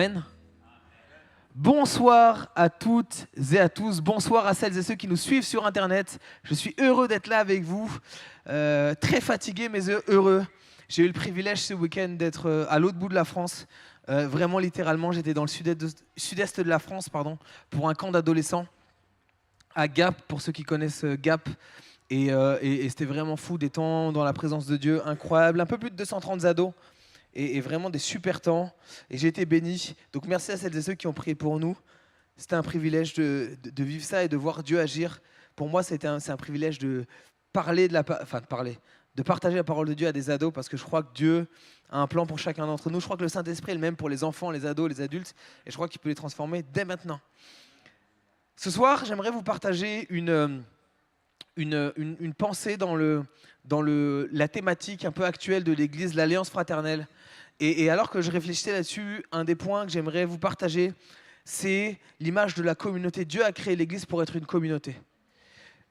Amen. Bonsoir à toutes et à tous. Bonsoir à celles et ceux qui nous suivent sur Internet. Je suis heureux d'être là avec vous. Très fatigué, mais heureux. J'ai eu le privilège ce week-end d'être à l'autre bout de la France. Vraiment, littéralement, j'étais dans le sud-est de la France, pour un camp d'adolescents à Gap, pour ceux qui connaissent Gap. Et c'était vraiment fou, des temps dans la présence de Dieu, incroyable. Un peu plus de 230 ados. Et vraiment des super temps. Et j'ai été béni. Donc merci à celles et ceux qui ont prié pour nous. C'était un privilège de vivre ça et de voir Dieu agir. Pour moi, c'est un privilège de parler de partager la parole de Dieu à des ados, parce que je crois que Dieu a un plan pour chacun d'entre nous. Je crois que le Saint-Esprit est le même pour les enfants, les ados, les adultes. Et je crois qu'il peut les transformer dès maintenant. Ce soir, j'aimerais vous partager une pensée dans la thématique un peu actuelle de l'Église, l'Alliance fraternelle. Et alors que je réfléchissais là-dessus, un des points que j'aimerais vous partager, c'est l'image de la communauté. Dieu a créé l'Église pour être une communauté.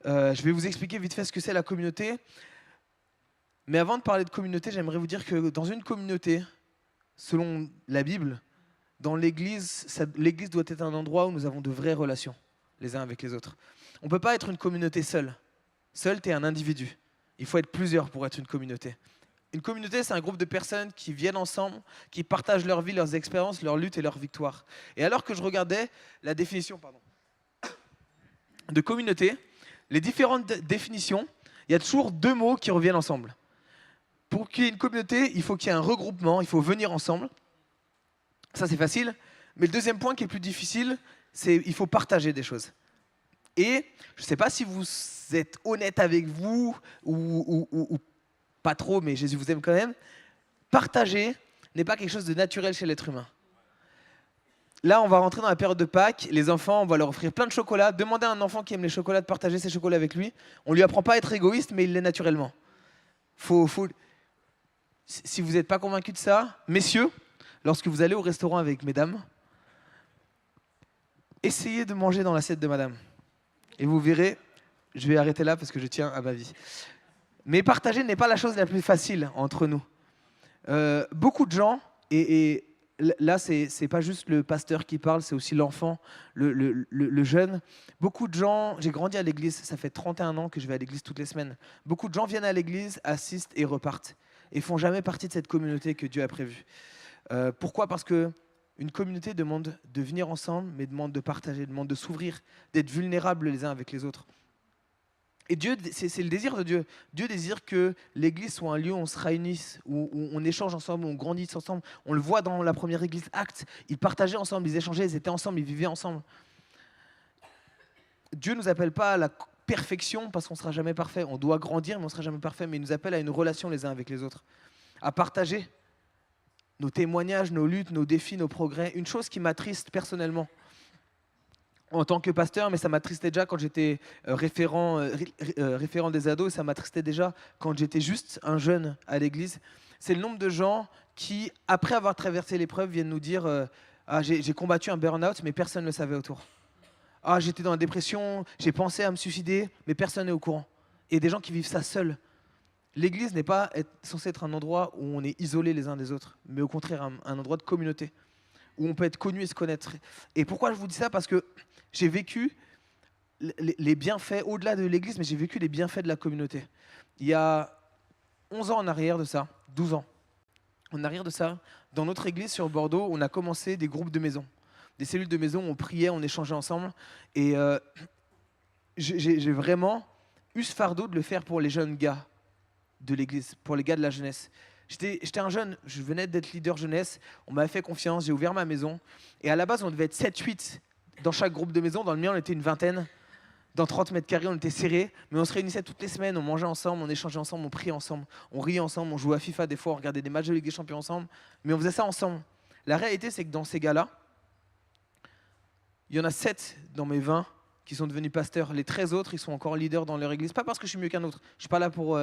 Je vais vous expliquer vite fait ce que c'est la communauté. Mais avant de parler de communauté, j'aimerais vous dire que dans une communauté, selon la Bible, dans l'Église doit être un endroit où nous avons de vraies relations, les uns avec les autres. On ne peut pas être une communauté seule. Seul, tu es un individu. Il faut être plusieurs pour être une communauté. Une communauté, c'est un groupe de personnes qui viennent ensemble, qui partagent leur vie, leurs expériences, leurs luttes et leurs victoires. Et alors que je regardais la définition de communauté, les différentes définitions, il y a toujours deux mots qui reviennent ensemble. Pour qu'il y ait une communauté, il faut qu'il y ait un regroupement, il faut venir ensemble. Ça, c'est facile. Mais le deuxième point qui est plus difficile, c'est qu'il faut partager des choses. Et je ne sais pas si vous êtes honnête avec vous ou pas trop, mais Jésus vous aime quand même. Partager n'est pas quelque chose de naturel chez l'être humain. Là, on va rentrer dans la période de Pâques. Les enfants, on va leur offrir plein de chocolat. Demandez à un enfant qui aime les chocolats de partager ses chocolats avec lui. On ne lui apprend pas à être égoïste, mais il l'est naturellement. Si vous n'êtes pas convaincu de ça, messieurs, lorsque vous allez au restaurant avec mesdames, essayez de manger dans l'assiette de madame. Et vous verrez, je vais arrêter là parce que je tiens à ma vie. Mais partager n'est pas la chose la plus facile entre nous. Beaucoup de gens, et là, c'est pas juste le pasteur qui parle, c'est aussi l'enfant, le jeune. Beaucoup de gens, j'ai grandi à l'église, ça fait 31 ans que je vais à l'église toutes les semaines. Beaucoup de gens viennent à l'église, assistent et repartent. Et font jamais partie de cette communauté que Dieu a prévue. Pourquoi ? Parce que une communauté demande de venir ensemble, mais demande de partager, demande de s'ouvrir, d'être vulnérables les uns avec les autres. Et Dieu, c'est le désir de Dieu. Dieu désire que l'Église soit un lieu où on se réunisse, où on échange ensemble, où on grandisse ensemble. On le voit dans la première Église, Actes. Ils partageaient ensemble, ils échangeaient, ils étaient ensemble, ils vivaient ensemble. Dieu ne nous appelle pas à la perfection parce qu'on ne sera jamais parfait. On doit grandir, mais on ne sera jamais parfait. Mais il nous appelle à une relation les uns avec les autres. À partager nos témoignages, nos luttes, nos défis, nos progrès. Une chose qui m'attriste personnellement, en tant que pasteur, mais ça m'attristait déjà quand j'étais référent des ados, et ça m'attristait déjà quand j'étais juste un jeune à l'église. C'est le nombre de gens qui, après avoir traversé l'épreuve, viennent nous dire j'ai combattu un burn-out, mais personne ne le savait autour. J'étais dans la dépression, j'ai pensé à me suicider, mais personne n'est au courant. Et des gens qui vivent ça seuls. L'église n'est pas censée être un endroit où on est isolés les uns des autres, mais au contraire un endroit de communauté, où on peut être connu et se connaître. Et pourquoi je vous dis ça ? Parce que j'ai vécu les bienfaits, au-delà de l'église, mais j'ai vécu les bienfaits de la communauté. Il y a 11 ans en arrière de ça, 12 ans, en arrière de ça, dans notre église sur Bordeaux, on a commencé des groupes de maison, des cellules de maison, on priait, on échangeait ensemble. Et j'ai vraiment eu ce fardeau de le faire pour les jeunes gars de l'église, pour les gars de la jeunesse. J'étais un jeune, je venais d'être leader jeunesse, on m'avait fait confiance, j'ai ouvert ma maison. Et à la base, on devait être 7-8 dans chaque groupe de maison. Dans le mien, on était une vingtaine. Dans 30 mètres carrés, on était serrés. Mais on se réunissait toutes les semaines, on mangeait ensemble, on échangeait ensemble, on priait ensemble, on riait ensemble, on jouait à FIFA des fois, on regardait des matchs de Ligue des Champions ensemble. Mais on faisait ça ensemble. La réalité, c'est que dans ces gars-là, il y en a 7 dans mes 20 qui sont devenus pasteurs. Les 13 autres, ils sont encore leaders dans leur église. Pas parce que je suis mieux qu'un autre. Je ne suis pas là pour...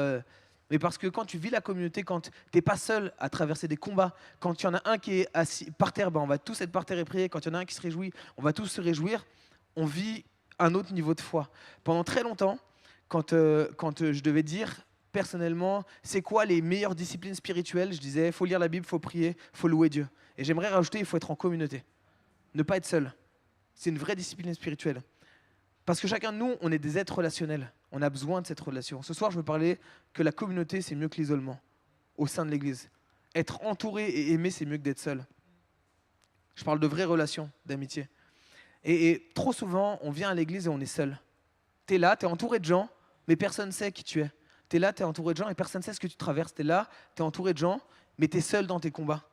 Mais parce que quand tu vis la communauté, quand tu n'es pas seul à traverser des combats, quand il y en a un qui est assis par terre, on va tous être par terre et prier. Quand il y en a un qui se réjouit, on va tous se réjouir. On vit un autre niveau de foi. Pendant très longtemps, quand je devais dire personnellement, c'est quoi les meilleures disciplines spirituelles, je disais, il faut lire la Bible, il faut prier, il faut louer Dieu. Et j'aimerais rajouter, il faut être en communauté. Ne pas être seul. C'est une vraie discipline spirituelle. Parce que chacun de nous, on est des êtres relationnels. On a besoin de cette relation. Ce soir, je veux parler que la communauté, c'est mieux que l'isolement au sein de l'Église. Être entouré et aimé, c'est mieux que d'être seul. Je parle de vraies relations, d'amitié. Et trop souvent, on vient à l'Église et on est seul. Tu es là, tu es entouré de gens, mais personne ne sait qui tu es. Tu es là, tu es entouré de gens et personne ne sait ce que tu traverses. Tu es là, tu es entouré de gens, mais tu es seul dans tes combats.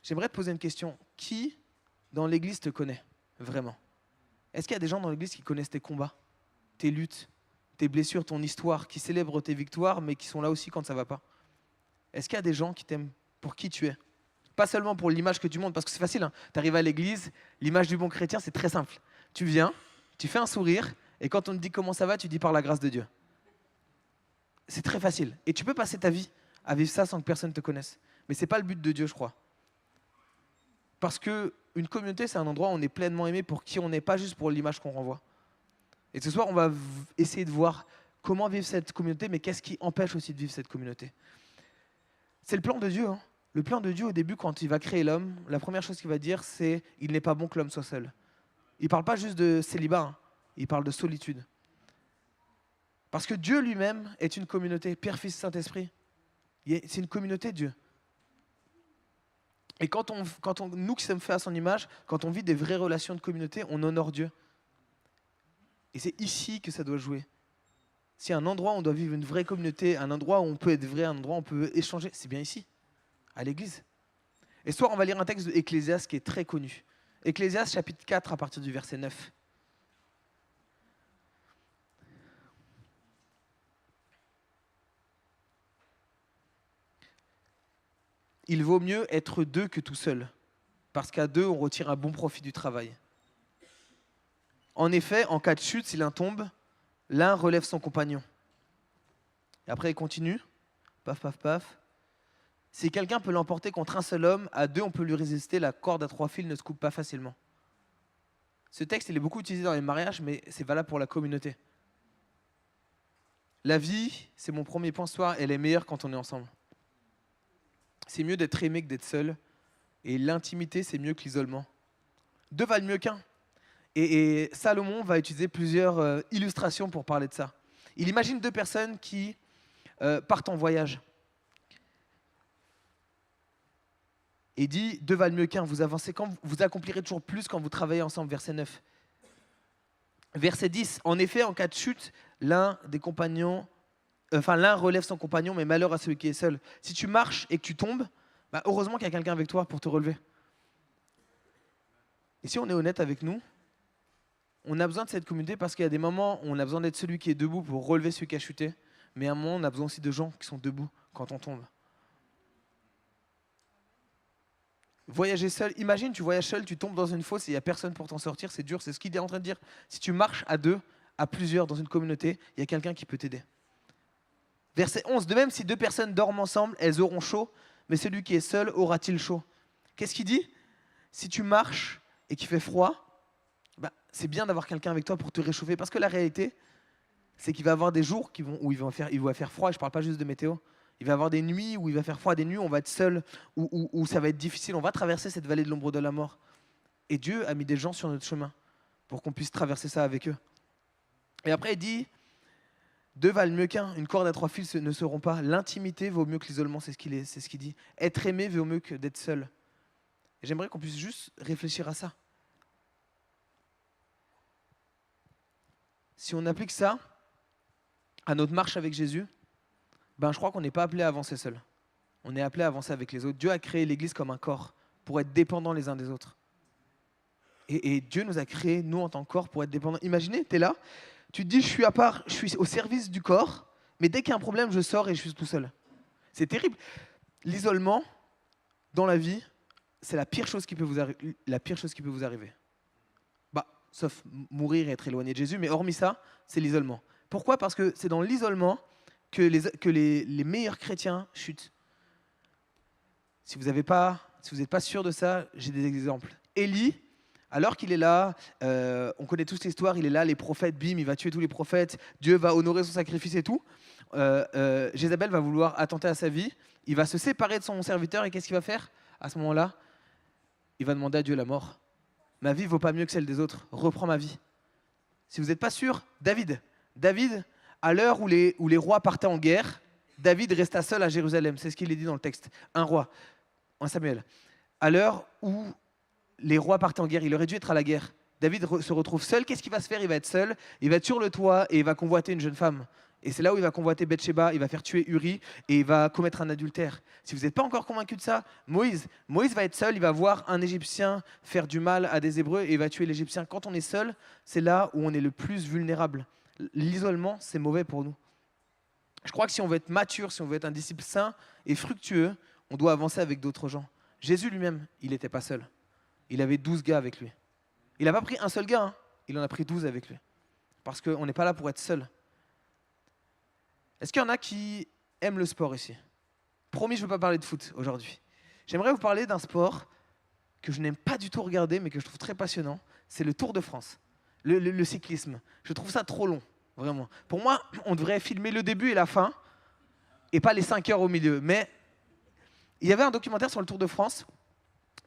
J'aimerais te poser une question. Qui dans l'Église te connaît vraiment? Est-ce qu'il y a des gens dans l'Église qui connaissent tes combats, tes luttes, tes blessures, ton histoire, qui célèbrent tes victoires, mais qui sont là aussi quand ça ne va pas? Est-ce qu'il y a des gens qui t'aiment pour qui tu es? Pas seulement pour l'image que tu montres, parce que c'est facile. Hein. Tu arrives à l'église, l'image du bon chrétien, c'est très simple. Tu viens, tu fais un sourire, et quand on te dit comment ça va, tu dis par la grâce de Dieu. C'est très facile. Et tu peux passer ta vie à vivre ça sans que personne te connaisse. Mais ce n'est pas le but de Dieu, je crois. Parce qu'une communauté, c'est un endroit où on est pleinement aimé pour qui on n'est, pas juste pour l'image qu'on renvoie. Et ce soir, on va essayer de voir comment vivre cette communauté, mais qu'est-ce qui empêche aussi de vivre cette communauté. C'est le plan de Dieu. Hein. Le plan de Dieu, au début, quand il va créer l'homme, la première chose qu'il va dire, c'est « il n'est pas bon que l'homme soit seul ». Il ne parle pas juste de célibat, hein. Il parle de solitude. Parce que Dieu lui-même est une communauté, Père, Fils, Saint-Esprit. C'est une communauté, Dieu. Et nous qui sommes faits à son image, quand on vit des vraies relations de communauté, on honore Dieu. Et c'est ici que ça doit jouer. S'il y a un endroit où on doit vivre une vraie communauté, un endroit où on peut être vrai, un endroit où on peut échanger, c'est bien ici, à l'église. Et ce soir, on va lire un texte d'Ecclésiaste qui est très connu. Ecclésiaste, chapitre 4, à partir du verset 9. Il vaut mieux être deux que tout seul, parce qu'à deux, on retire un bon profit du travail. En effet, en cas de chute, si l'un tombe, l'un relève son compagnon. Et après, il continue. Paf, paf, paf. Si quelqu'un peut l'emporter contre un seul homme, à deux, on peut lui résister. La corde à 3 fils ne se coupe pas facilement. Ce texte, il est beaucoup utilisé dans les mariages, mais c'est valable pour la communauté. La vie, c'est mon premier point ce soir, elle est meilleure quand on est ensemble. C'est mieux d'être aimé que d'être seul. Et l'intimité, c'est mieux que l'isolement. Deux valent mieux qu'un. Et Salomon va utiliser plusieurs illustrations pour parler de ça. Il imagine deux personnes qui partent en voyage. Et il dit, deux valent mieux qu'un. Vous avancez quand vous accomplirez toujours plus quand vous travaillez ensemble. Verset 9. Verset 10. En effet, en cas de chute, l'un relève son compagnon, mais malheur à celui qui est seul. Si tu marches et que tu tombes, heureusement qu'il y a quelqu'un avec toi pour te relever. Et si on est honnête avec nous, on a besoin de cette communauté parce qu'il y a des moments où on a besoin d'être celui qui est debout pour relever celui qui a chuté, mais à un moment, on a besoin aussi de gens qui sont debout quand on tombe. Voyager seul, imagine, tu voyages seul, tu tombes dans une fosse et il n'y a personne pour t'en sortir, c'est dur, c'est ce qu'il est en train de dire. Si tu marches à deux, à plusieurs dans une communauté, il y a quelqu'un qui peut t'aider. Verset 11, de même si deux personnes dorment ensemble, elles auront chaud, mais celui qui est seul aura-t-il chaud? Qu'est-ce qu'il dit? Si tu marches et qu'il fait froid, c'est bien d'avoir quelqu'un avec toi pour te réchauffer, parce que la réalité, c'est qu'il va y avoir des jours où il va faire froid, et je ne parle pas juste de météo. Il va y avoir des nuits où il va faire froid, des nuits où on va être seul, où ça va être difficile. On va traverser cette vallée de l'ombre de la mort. Et Dieu a mis des gens sur notre chemin pour qu'on puisse traverser ça avec eux. Et après, il dit, deux valent mieux qu'un. Une corde à 3 fils ne seront pas. L'intimité vaut mieux que l'isolement, c'est ce qu'il dit. Être aimé vaut mieux que d'être seul. Et j'aimerais qu'on puisse juste réfléchir à ça. Si on applique ça à notre marche avec Jésus, je crois qu'on n'est pas appelé à avancer seul. On est appelé à avancer avec les autres. Dieu a créé l'Église comme un corps, pour être dépendants les uns des autres. Et Dieu nous a créés, nous en tant que corps, pour être dépendants. Imaginez, tu es là, tu te dis, je suis à part, je suis au service du corps, mais dès qu'il y a un problème, je sors et je suis tout seul. C'est terrible. L'isolement, dans la vie, c'est la pire chose qui peut vous arriver. Sauf mourir et être éloigné de Jésus, mais hormis ça, c'est l'isolement. Pourquoi? Parce que c'est dans l'isolement que les meilleurs chrétiens chutent. Si vous n'êtes pas sûr de ça, j'ai des exemples. Élie, alors qu'il est là, on connaît tous l'histoire, il est là, les prophètes, bim, il va tuer tous les prophètes, Dieu va honorer son sacrifice et tout. Jézabel va vouloir attenter à sa vie, il va se séparer de son serviteur et qu'est-ce qu'il va faire? à ce moment-là, il va demander à Dieu la mort. Ma vie vaut pas mieux que celle des autres. Reprends ma vie. Si vous n'êtes pas sûr, David, à l'heure où les rois partaient en guerre, David resta seul à Jérusalem. C'est ce qu'il est dit dans le texte. Un roi, un Samuel. À l'heure où les rois partaient en guerre, il aurait dû être à la guerre. David se retrouve seul. Qu'est-ce qu'il va se faire? Il va être seul. Il va être sur le toit et il va convoiter une jeune femme. Et c'est là où il va convoiter Bathsheba, il va faire tuer Uri et il va commettre un adultère. Si vous n'êtes pas encore convaincu de ça, Moïse va être seul, il va voir un Égyptien faire du mal à des Hébreux et il va tuer l'Égyptien. Quand on est seul, c'est là où on est le plus vulnérable. L'isolement, c'est mauvais pour nous. Je crois que si on veut être mature, si on veut être un disciple saint et fructueux, on doit avancer avec d'autres gens. Jésus lui-même, il n'était pas seul. Il avait 12 gars avec lui. Il n'a pas pris un seul gars, hein. Il en a pris 12 avec lui. Parce qu'on n'est pas là pour être seul. Est-ce qu'il y en a qui aiment le sport ici? Promis, je ne veux pas parler de foot aujourd'hui. J'aimerais vous parler d'un sport que je n'aime pas du tout regarder, mais que je trouve très passionnant. C'est le Tour de France, le cyclisme. Je trouve ça trop long, vraiment. Pour moi, on devrait filmer le début et la fin, et pas les 5 heures au milieu. Mais il y avait un documentaire sur le Tour de France,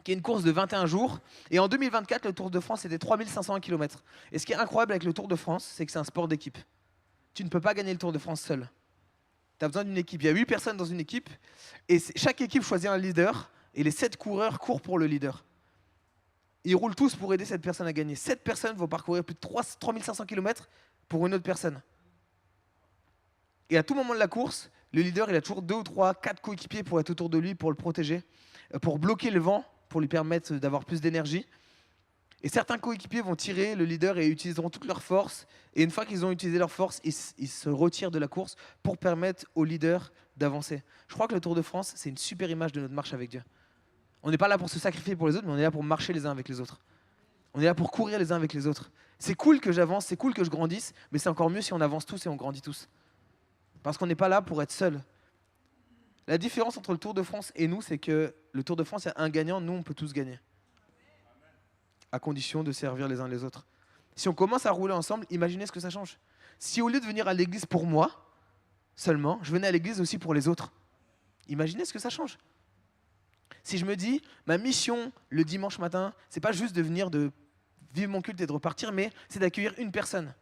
qui est une course de 21 jours. Et en 2024, le Tour de France, c'était 3500 km. Et ce qui est incroyable avec le Tour de France, c'est que c'est un sport d'équipe. Tu ne peux pas gagner le Tour de France seul. Tu as besoin d'une équipe. Il y a 8 personnes dans une équipe. Et chaque équipe choisit un leader. Et les 7 coureurs courent pour le leader. Ils roulent tous pour aider cette personne à gagner. 7 personnes vont parcourir plus de 3500 km pour une autre personne. Et à tout moment de la course, le leader, il a toujours 2 ou 3, 4 coéquipiers pour être autour de lui, pour le protéger, pour bloquer le vent, pour lui permettre d'avoir plus d'énergie. Et certains coéquipiers vont tirer le leader et utiliseront toute leur force. Et une fois qu'ils ont utilisé leur force, ils se retirent de la course pour permettre au leader d'avancer. Je crois que le Tour de France, c'est une super image de notre marche avec Dieu. On n'est pas là pour se sacrifier pour les autres, mais on est là pour marcher les uns avec les autres. On est là pour courir les uns avec les autres. C'est cool que j'avance, c'est cool que je grandisse, mais c'est encore mieux si on avance tous et on grandit tous. Parce qu'on n'est pas là pour être seul. La différence entre le Tour de France et nous, c'est que le Tour de France, il y a un gagnant, nous, on peut tous gagner. À condition de servir les uns les autres. Si on commence à rouler ensemble, imaginez ce que ça change. Si au lieu de venir à l'église pour moi, seulement, je venais à l'église aussi pour les autres. Imaginez ce que ça change. Si je me dis, ma mission le dimanche matin, c'est pas juste de venir de vivre mon culte et de repartir, mais c'est d'accueillir une personne.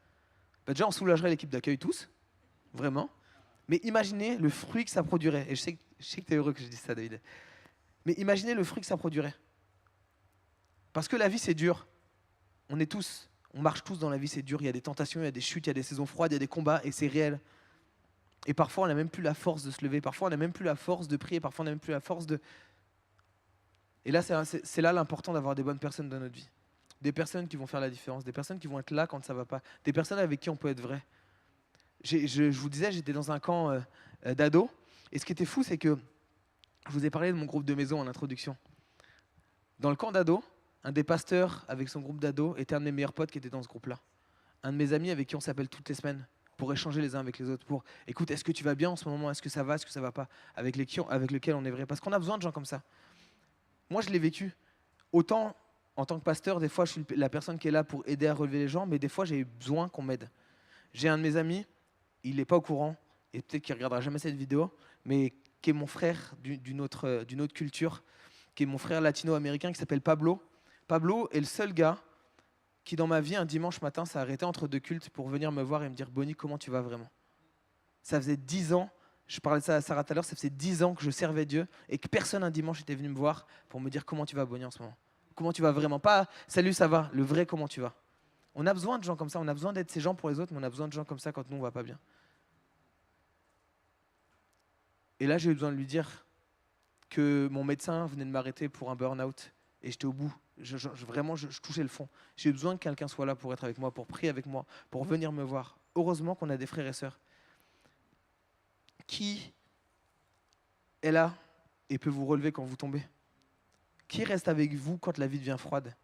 Bah déjà, on soulagerait l'équipe d'accueil tous, vraiment. Mais imaginez le fruit que ça produirait. Et je sais que tu es heureux que je dise ça, David. Mais imaginez le fruit que ça produirait. Parce que la vie, c'est dur. On marche tous dans la vie, c'est dur. Il y a des tentations, il y a des chutes, il y a des saisons froides, il y a des combats, et c'est réel. Et parfois, on n'a même plus la force de se lever. Parfois, on n'a même plus la force de prier. Parfois, on n'a même plus la force de... Et là, c'est là l'important d'avoir des bonnes personnes dans notre vie. Des personnes qui vont faire la différence. Des personnes qui vont être là quand ça ne va pas. Des personnes avec qui on peut être vrai. Je vous disais, j'étais dans un camp d'ados. Et ce qui était fou, c'est que je vous ai parlé de mon groupe de maison en introduction. Dans le camp d'ados, un des pasteurs avec son groupe d'ados était un de mes meilleurs potes qui était dans ce groupe-là. Un de mes amis avec qui on s'appelle toutes les semaines pour échanger les uns avec les autres. Pour écoute, est-ce que tu vas bien en ce moment? Est-ce que ça va pas? Avec lesquels on est vrai. Parce qu'on a besoin de gens comme ça. Moi, je l'ai vécu. Autant en tant que pasteur, des fois, je suis la personne qui est là pour aider à relever les gens, mais des fois, j'ai besoin qu'on m'aide. J'ai un de mes amis, il n'est pas au courant, et peut-être qu'il ne regardera jamais cette vidéo, mais qui est mon frère d'une autre culture, qui est mon frère latino-américain qui s'appelle Pablo. Pablo est le seul gars qui, dans ma vie, un dimanche matin, s'est arrêté entre 2 cultes pour venir me voir et me dire « Bonnie, comment tu vas vraiment ?» Ça faisait 10 ans, je parlais de ça à Sarah tout à l'heure, ça faisait 10 ans que je servais Dieu et que personne un dimanche était venu me voir pour me dire « Comment tu vas, Bonnie, en ce moment ?» Comment tu vas vraiment? Pas « Salut, ça va ?» Le vrai « Comment tu vas ?» On a besoin de gens comme ça, on a besoin d'être ces gens pour les autres, mais on a besoin de gens comme ça quand nous, on ne va pas bien. Et là, j'ai eu besoin de lui dire que mon médecin venait de m'arrêter pour un burn-out et j'étais au bout. Vraiment, je touchais le fond. J'ai eu besoin que quelqu'un soit là pour être avec moi, pour prier avec moi, pour venir me voir. Heureusement qu'on a des frères et sœurs qui est là et peut vous relever quand vous tombez. Qui reste avec vous quand la vie devient froide?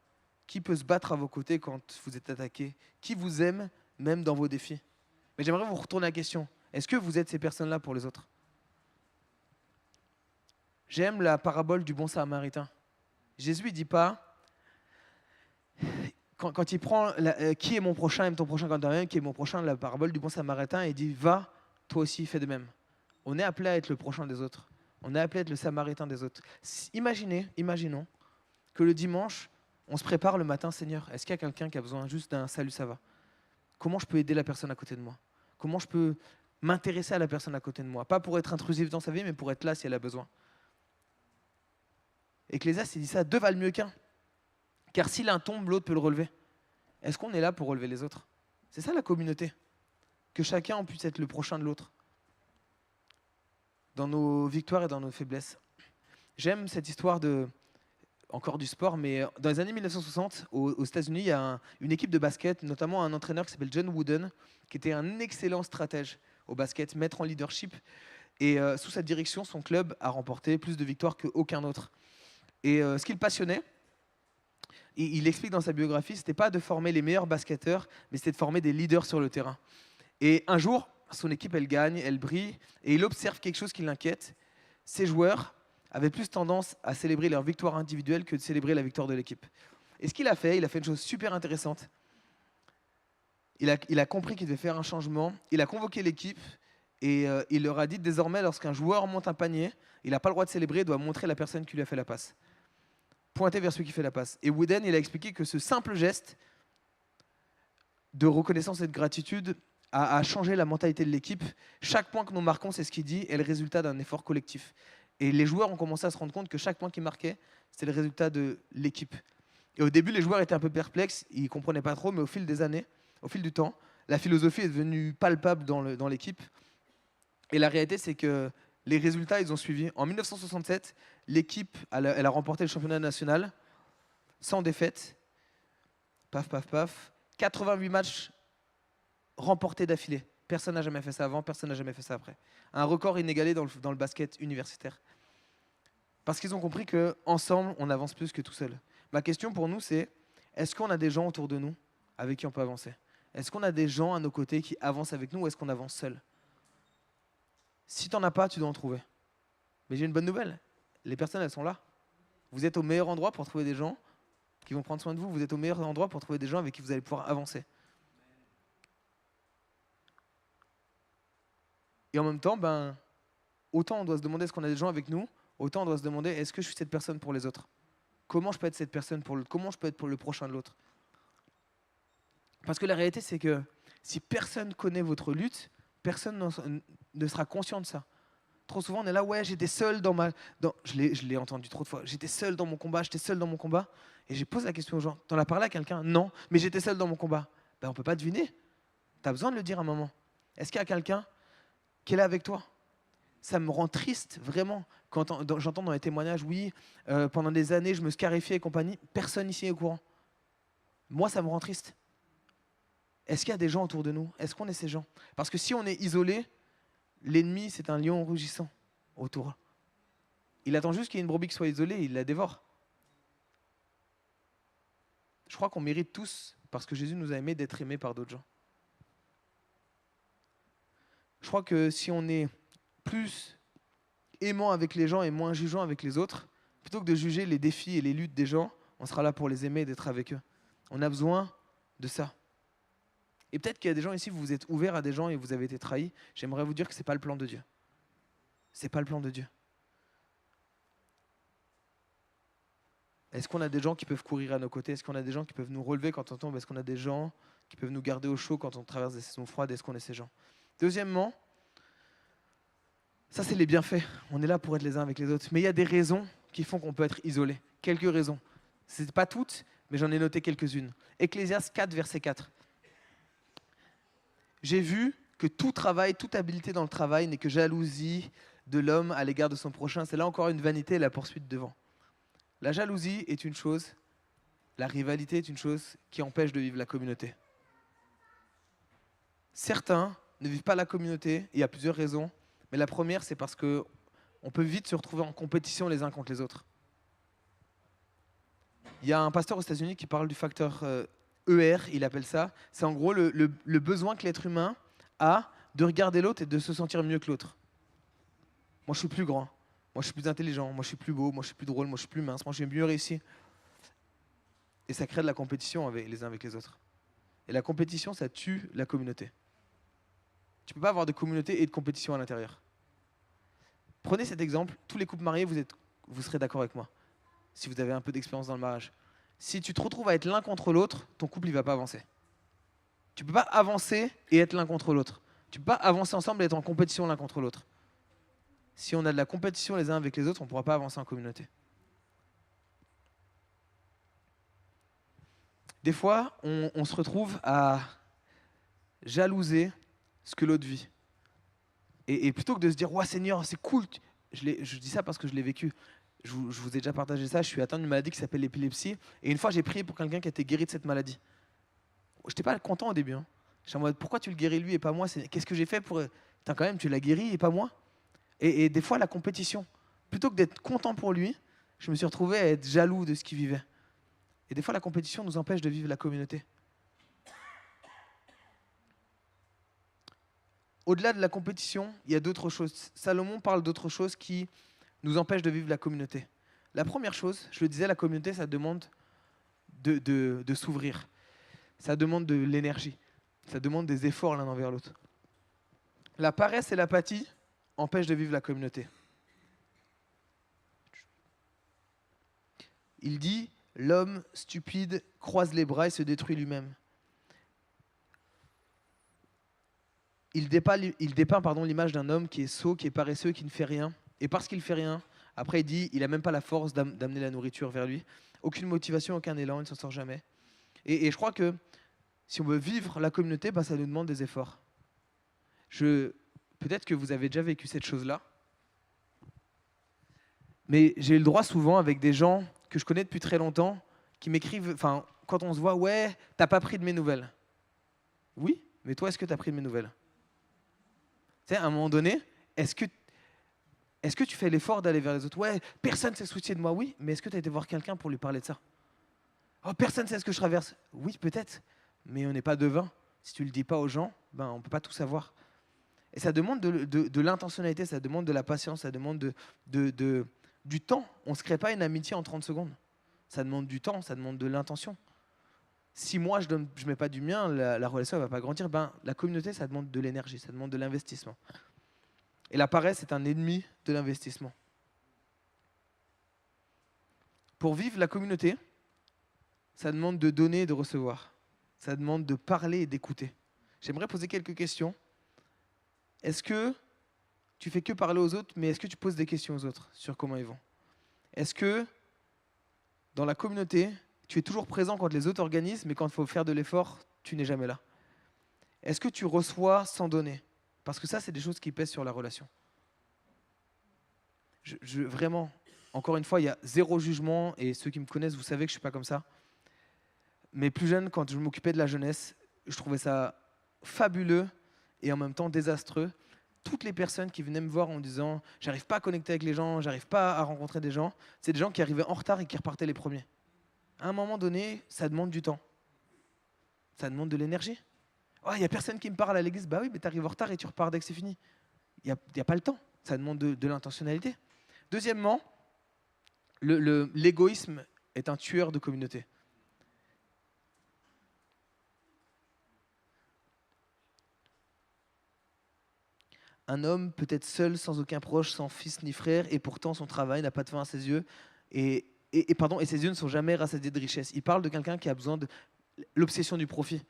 Qui peut se battre à vos côtés quand vous êtes attaqué? Qui vous aime même dans vos défis? Mais j'aimerais vous retourner la question. Est-ce que vous êtes ces personnes-là pour les autres? J'aime la parabole du bon samaritain. Jésus ne dit pas, quand il prend qui est mon prochain, aime ton prochain comme toi-même, qui est mon prochain, la parabole du bon samaritain, il dit va, toi aussi fais de même. On est appelé à être le prochain des autres. On est appelé à être le samaritain des autres. Imaginons que le dimanche, on se prépare le matin, Seigneur, est-ce qu'il y a quelqu'un qui a besoin juste d'un salut, ça va? Comment je peux aider la personne à côté de moi? Comment je peux m'intéresser à la personne à côté de moi? Pas pour être intrusif dans sa vie, mais pour être là si elle a besoin. Ecclésiaste, il dit ça, deux valent mieux qu'un. Car si l'un tombe, l'autre peut le relever. Est-ce qu'on est là pour relever les autres? C'est ça la communauté. Que chacun puisse être le prochain de l'autre. Dans nos victoires et dans nos faiblesses. J'aime cette histoire encore du sport, mais dans les années 1960, aux États-Unis, il y a une équipe de basket, notamment un entraîneur qui s'appelle John Wooden, qui était un excellent stratège au basket, maître en leadership. Et sous sa direction, son club a remporté plus de victoires qu'aucun autre. Et ce qui le passionnait, il explique dans sa biographie, c'était pas de former les meilleurs basketteurs, mais c'était de former des leaders sur le terrain. Et un jour, son équipe, elle gagne, elle brille, et il observe quelque chose qui l'inquiète. Ses joueurs avaient plus tendance à célébrer leur victoire individuelle que de célébrer la victoire de l'équipe. Et ce qu'il a fait une chose super intéressante. Il a compris qu'il devait faire un changement, il a convoqué l'équipe, et il leur a dit désormais, lorsqu'un joueur monte un panier, il n'a pas le droit de célébrer, il doit montrer la personne qui lui a fait la passe. Pointer vers celui qui fait la passe. Et Wooden, il a expliqué que ce simple geste de reconnaissance et de gratitude a changé la mentalité de l'équipe. Chaque point que nous marquons, c'est ce qu'il dit, est le résultat d'un effort collectif. Et les joueurs ont commencé à se rendre compte que chaque point qu'ils marquaient, c'était le résultat de l'équipe. Et au début, les joueurs étaient un peu perplexes, ils ne comprenaient pas trop, mais au fil des années, au fil du temps, la philosophie est devenue palpable dans l'équipe. Et la réalité, c'est que les résultats, ils ont suivi. En 1967, l'équipe, elle a remporté le championnat national, sans défaite. Paf, paf, paf. 88 matchs remportés d'affilée. Personne n'a jamais fait ça avant, personne n'a jamais fait ça après. Un record inégalé dans le basket universitaire. Parce qu'ils ont compris qu'ensemble, on avance plus que tout seul. Ma question pour nous, c'est est-ce qu'on a des gens autour de nous avec qui on peut avancer? Est-ce qu'on a des gens à nos côtés qui avancent avec nous ou est-ce qu'on avance seul? Si tu n'en as pas, tu dois en trouver. Mais j'ai une bonne nouvelle. Les personnes, elles sont là. Vous êtes au meilleur endroit pour trouver des gens qui vont prendre soin de vous. Vous êtes au meilleur endroit pour trouver des gens avec qui vous allez pouvoir avancer. Et en même temps, autant on doit se demander est-ce qu'on a des gens avec nous, autant on doit se demander est-ce que je suis cette personne pour les autres? Comment je peux être cette personne pour l'autre? Comment je peux être pour le prochain de l'autre? Parce que la réalité, c'est que si personne connaît votre lutte, personne ne sera conscient de ça. Trop souvent, on est là, ouais, j'étais seul je l'ai entendu trop de fois, j'étais seul dans mon combat, j'étais seul dans mon combat. Et j'ai posé la question aux gens, t'en as parlé à quelqu'un? Non, mais j'étais seul dans mon combat. On ne peut pas deviner. Tu as besoin de le dire à un moment. Est-ce qu'il y a quelqu'un qui est là avec toi? Ça me rend triste, vraiment, quand j'entends dans les témoignages, oui, pendant des années, je me scarifiais et compagnie, personne ici est au courant. Moi, ça me rend triste. Est-ce qu'il y a des gens autour de nous? Est-ce qu'on est ces gens? Parce que si on est isolé, l'ennemi, c'est un lion rugissant autour. Il attend juste qu'il y ait une brebis qui soit isolée, il la dévore. Je crois qu'on mérite tous, parce que Jésus nous a aimés, d'être aimés par d'autres gens. Je crois que si on est plus aimant avec les gens et moins jugeant avec les autres, plutôt que de juger les défis et les luttes des gens, on sera là pour les aimer et d'être avec eux. On a besoin de ça. Et peut-être qu'il y a des gens ici, vous vous êtes ouverts à des gens et vous avez été trahis. J'aimerais vous dire que ce n'est pas le plan de Dieu. Ce n'est pas le plan de Dieu. Est-ce qu'on a des gens qui peuvent courir à nos côtés? Est-ce qu'on a des gens qui peuvent nous relever quand on tombe? Est-ce qu'on a des gens qui peuvent nous garder au chaud quand on traverse des saisons froides? Est-ce qu'on est ces gens? Deuxièmement, ça c'est les bienfaits. On est là pour être les uns avec les autres. Mais il y a des raisons qui font qu'on peut être isolé. Quelques raisons. Ce n'est pas toutes, mais j'en ai noté quelques-unes. Ecclésiaste 4, verset 4. J'ai vu que tout travail, toute habileté dans le travail n'est que jalousie de l'homme à l'égard de son prochain. C'est là encore une vanité et la poursuite devant. La jalousie est une chose, la rivalité est une chose qui empêche de vivre la communauté. Certains ne vivent pas la communauté, et il y a plusieurs raisons, mais la première, c'est parce qu'on peut vite se retrouver en compétition les uns contre les autres. Il y a un pasteur aux États-Unis qui parle du facteur ER, il appelle ça. C'est en gros le besoin que l'être humain a de regarder l'autre et de se sentir mieux que l'autre. Moi, je suis plus grand. Moi, je suis plus intelligent. Moi, je suis plus beau. Moi, je suis plus drôle. Moi, je suis plus mince. Moi, j'ai mieux réussi. Et ça crée de la compétition les uns avec les autres. Et la compétition, ça tue la communauté. Tu ne peux pas avoir de communauté et de compétition à l'intérieur. Prenez cet exemple, tous les couples mariés, vous serez d'accord avec moi, si vous avez un peu d'expérience dans le mariage. Si tu te retrouves à être l'un contre l'autre, ton couple, il ne va pas avancer. Tu ne peux pas avancer et être l'un contre l'autre. Tu ne peux pas avancer ensemble et être en compétition l'un contre l'autre. Si on a de la compétition les uns avec les autres, on ne pourra pas avancer en communauté. Des fois, on se retrouve à jalouser ce que l'autre vit. Et plutôt que de se dire « Ouais, Seigneur, c'est cool », je dis ça parce que je l'ai vécu. Je vous ai déjà partagé ça, je suis atteint d'une maladie qui s'appelle l'épilepsie. Et une fois, j'ai prié pour quelqu'un qui était guéri de cette maladie. Je n'étais pas content au début. Hein. J'étais en mode « Pourquoi tu le guéris lui et pas moi ? Qu'est-ce que j'ai fait pour… Putain, quand même, tu l'as guéri et pas moi ?» Et des fois, la compétition. Plutôt que d'être content pour lui, je me suis retrouvé à être jaloux de ce qu'il vivait. Et des fois, la compétition nous empêche de vivre la communauté. Au-delà de la compétition, il y a d'autres choses. Salomon parle d'autres choses qui nous empêchent de vivre la communauté. La première chose, je le disais, la communauté, ça demande de s'ouvrir. Ça demande de l'énergie. Ça demande des efforts l'un envers l'autre. La paresse et l'apathie empêchent de vivre la communauté. Il dit, l'homme stupide croise les bras et se détruit lui-même. Il dépeint l'image d'un homme qui est sot, qui est paresseux, qui ne fait rien. Et parce qu'il ne fait rien, après il dit, il n'a même pas la force d'amener la nourriture vers lui. Aucune motivation, aucun élan, il ne s'en sort jamais. Et je crois que si on veut vivre la communauté, ça nous demande des efforts. Peut-être que vous avez déjà vécu cette chose-là. Mais j'ai eu le droit souvent avec des gens que je connais depuis très longtemps, qui m'écrivent, quand on se voit, ouais, t'as pas pris de mes nouvelles. Oui, mais toi, est-ce que tu as pris de mes nouvelles ? Tu sais, à un moment donné, est-ce que tu fais l'effort d'aller vers les autres ? Ouais, personne ne s'est soucié de moi, oui, mais est-ce que tu as été voir quelqu'un pour lui parler de ça ? Oh, personne ne sait ce que je traverse. Oui, peut-être, mais on n'est pas devin. Si tu ne le dis pas aux gens, on ne peut pas tout savoir. Et ça demande de l'intentionnalité, ça demande de la patience, ça demande du temps. On ne se crée pas une amitié en 30 secondes. Ça demande du temps, ça demande de l'intention. Si moi, je ne mets pas du mien, la relation ne va pas grandir. La communauté, ça demande de l'énergie, ça demande de l'investissement. Et la paresse est un ennemi de l'investissement. Pour vivre la communauté, ça demande de donner et de recevoir. Ça demande de parler et d'écouter. J'aimerais poser quelques questions. Est-ce que tu fais que parler aux autres, mais est-ce que tu poses des questions aux autres sur comment ils vont ? Est-ce que dans la communauté, tu es toujours présent quand les autres organisent, mais quand il faut faire de l'effort, tu n'es jamais là ? Est-ce que tu reçois sans donner ? Parce que ça, c'est des choses qui pèsent sur la relation. Vraiment, encore une fois, il y a zéro jugement, et ceux qui me connaissent, vous savez que je ne suis pas comme ça. Mais plus jeune, quand je m'occupais de la jeunesse, je trouvais ça fabuleux et en même temps désastreux. Toutes les personnes qui venaient me voir en disant « j'arrive pas à connecter avec les gens, j'arrive pas à rencontrer des gens », c'est des gens qui arrivaient en retard et qui repartaient les premiers. À un moment donné, ça demande du temps. Ça demande de l'énergie. Oh, il n'y a personne qui me parle à l'église. Bah oui, mais tu arrives en retard et tu repars dès que c'est fini. Il n'y a pas le temps. Ça demande de l'intentionnalité. Deuxièmement, l'égoïsme est un tueur de communauté. Un homme peut être seul, sans aucun proche, sans fils ni frère, et pourtant son travail n'a pas de fin à ses yeux, et ses yeux ne sont jamais rassasiés de richesse. Il parle de quelqu'un qui a besoin de l'obsession du profit.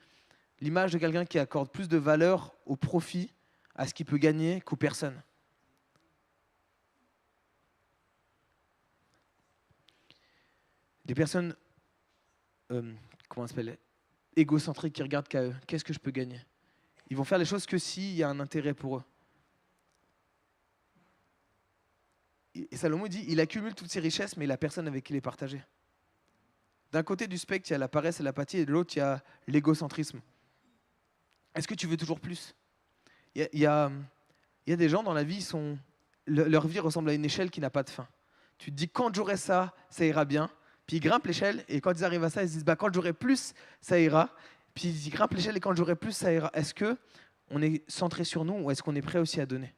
L'image de quelqu'un qui accorde plus de valeur au profit, à ce qu'il peut gagner, qu'aux personnes. Des personnes, égocentriques qui regardent qu'à eux. Qu'est-ce que je peux gagner ? Ils vont faire les choses que s'il y a un intérêt pour eux. Et Salomon dit, il accumule toutes ses richesses, mais il n'a personne avec qui les partager. D'un côté du spectre, il y a la paresse et l'apathie, et de l'autre, il y a l'égocentrisme. Est-ce que tu veux toujours plus ? Il y a des gens dans la vie, leur vie ressemble à une échelle qui n'a pas de fin. Tu te dis, quand j'aurai ça, ça ira bien. Puis ils grimpent l'échelle, et quand ils arrivent à ça, ils se disent, quand j'aurai plus, ça ira. Puis ils grimpent l'échelle, et quand j'aurai plus, ça ira. Est-ce qu'on est centré sur nous, ou est-ce qu'on est prêt aussi à donner ?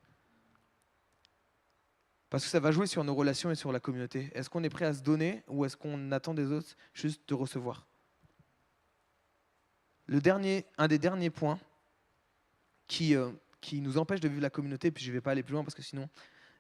Parce que ça va jouer sur nos relations et sur la communauté. Est-ce qu'on est prêt à se donner, ou est-ce qu'on attend des autres juste de recevoir ? Un des derniers points qui nous empêche de vivre la communauté, puis je ne vais pas aller plus loin parce que sinon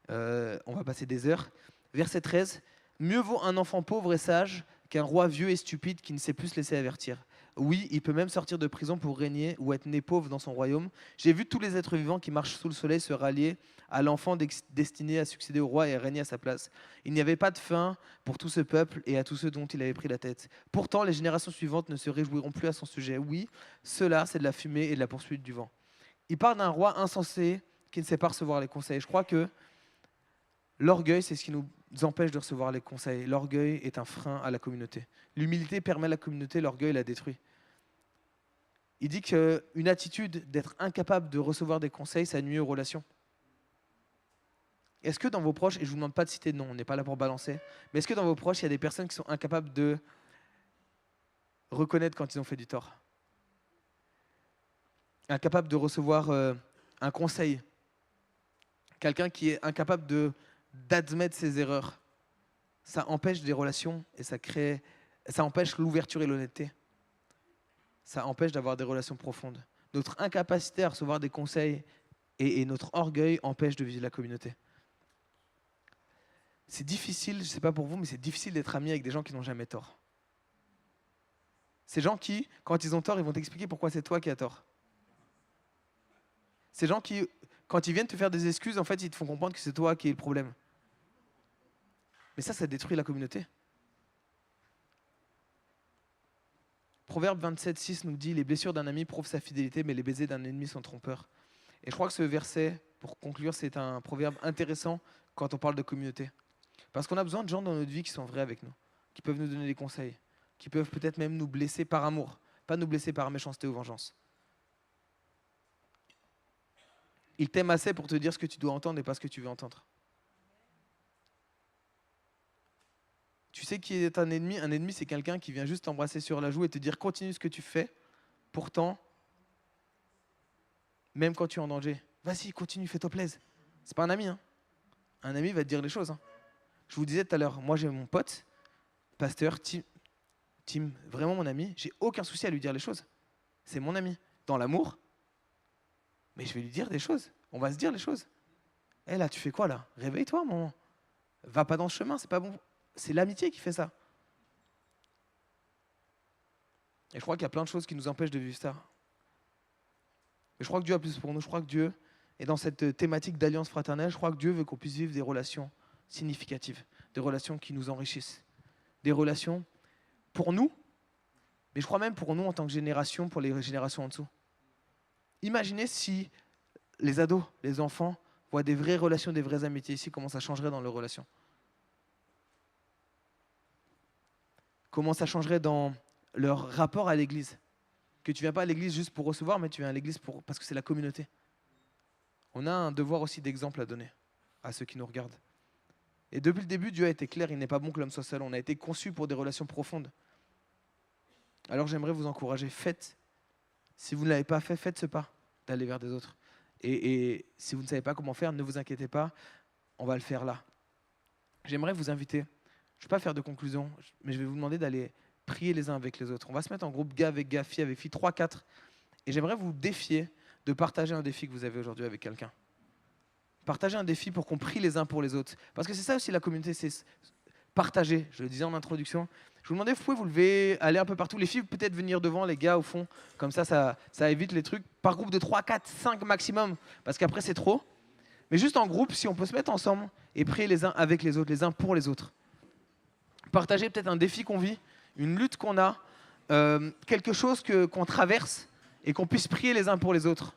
On va passer des heures. Verset 13. Mieux vaut un enfant pauvre et sage qu'un roi vieux et stupide qui ne sait plus se laisser avertir. Oui, il peut même sortir de prison pour régner ou être né pauvre dans son royaume. J'ai vu tous les êtres vivants qui marchent sous le soleil se rallier à l'enfant destiné à succéder au roi et à régner à sa place. Il n'y avait pas de fin pour tout ce peuple et à tous ceux dont il avait pris la tête. Pourtant, les générations suivantes ne se réjouiront plus à son sujet. Oui, cela, c'est de la fumée et de la poursuite du vent. Il parle d'un roi insensé qui ne sait pas recevoir les conseils. Je crois que l'orgueil, c'est ce qui nous empêche de recevoir les conseils. L'orgueil est un frein à la communauté. L'humilité permet à la communauté, l'orgueil la détruit. Il dit qu'une attitude d'être incapable de recevoir des conseils, ça nuit aux relations. Est-ce que dans vos proches, et je ne vous demande pas de citer de nom, on n'est pas là pour balancer, mais est-ce que dans vos proches, il y a des personnes qui sont incapables de reconnaître quand ils ont fait du tort? Incapables de recevoir un conseil? Quelqu'un qui est incapable d'admettre ses erreurs? Ça empêche des relations et ça empêche l'ouverture et l'honnêteté. Ça empêche d'avoir des relations profondes. Notre incapacité à recevoir des conseils et notre orgueil empêche de vivre la communauté. C'est difficile, je ne sais pas pour vous, mais c'est difficile d'être ami avec des gens qui n'ont jamais tort. Ces gens qui, quand ils ont tort, ils vont t'expliquer pourquoi c'est toi qui as tort. Ces gens qui, quand ils viennent te faire des excuses, en fait, ils te font comprendre que c'est toi qui es le problème. Mais ça détruit la communauté. Proverbe 27:6 nous dit « Les blessures d'un ami prouvent sa fidélité, mais les baisers d'un ennemi sont trompeurs. » Et je crois que ce verset, pour conclure, c'est un proverbe intéressant quand on parle de communauté. Parce qu'on a besoin de gens dans notre vie qui sont vrais avec nous, qui peuvent nous donner des conseils, qui peuvent peut-être même nous blesser par amour, pas nous blesser par méchanceté ou vengeance. Ils t'aiment assez pour te dire ce que tu dois entendre et pas ce que tu veux entendre. Tu sais qui est un ennemi? Un ennemi, c'est quelqu'un qui vient juste t'embrasser sur la joue et te dire continue ce que tu fais. Pourtant, même quand tu es en danger, vas-y, continue, fais-toi plaisir. C'est pas un ami. Hein. Un ami va te dire les choses. Hein. Je vous disais tout à l'heure, moi j'ai mon pote, pasteur Tim, vraiment mon ami. J'ai aucun souci à lui dire les choses. C'est mon ami. Dans l'amour, mais je vais lui dire des choses. On va se dire les choses. Hé là, tu fais quoi là? Réveille-toi, maman. Va pas dans ce chemin, c'est pas bon. C'est l'amitié qui fait ça. Et je crois qu'il y a plein de choses qui nous empêchent de vivre ça. Mais je crois que Dieu a plus pour nous. Je crois que Dieu est dans cette thématique d'alliance fraternelle. Je crois que Dieu veut qu'on puisse vivre des relations significatives, des relations qui nous enrichissent, des relations pour nous, mais je crois même pour nous en tant que génération, pour les générations en dessous. Imaginez si les ados, les enfants, voient des vraies relations, des vraies amitiés ici, comment ça changerait dans leurs relations. Comment ça changerait dans leur rapport à l'église. Que tu ne viens pas à l'église juste pour recevoir, mais tu viens à l'église parce que c'est la communauté. On a un devoir aussi d'exemple à donner à ceux qui nous regardent. Et depuis le début, Dieu a été clair, il n'est pas bon que l'homme soit seul. On a été conçus pour des relations profondes. Alors j'aimerais vous encourager, faites. Si vous ne l'avez pas fait, faites ce pas d'aller vers des autres. Et si vous ne savez pas comment faire, ne vous inquiétez pas, on va le faire là. J'aimerais vous inviter, je ne vais pas faire de conclusion, mais je vais vous demander d'aller prier les uns avec les autres. On va se mettre en groupe gars avec gars, filles avec filles, 3, 4. Et j'aimerais vous défier de partager un défi que vous avez aujourd'hui avec quelqu'un. Partager un défi pour qu'on prie les uns pour les autres. Parce que c'est ça aussi la communauté, c'est partager. Je le disais en introduction. Je vous demandais, vous pouvez vous lever, aller un peu partout. Les filles, peut-être venir devant, les gars au fond. Comme ça évite les trucs. Par groupe de 3, 4, 5 maximum. Parce qu'après, c'est trop. Mais juste en groupe, si on peut se mettre ensemble et prier les uns avec les autres, les uns pour les autres. Partager peut-être un défi qu'on vit, une lutte qu'on a, quelque chose qu'on traverse et qu'on puisse prier les uns pour les autres.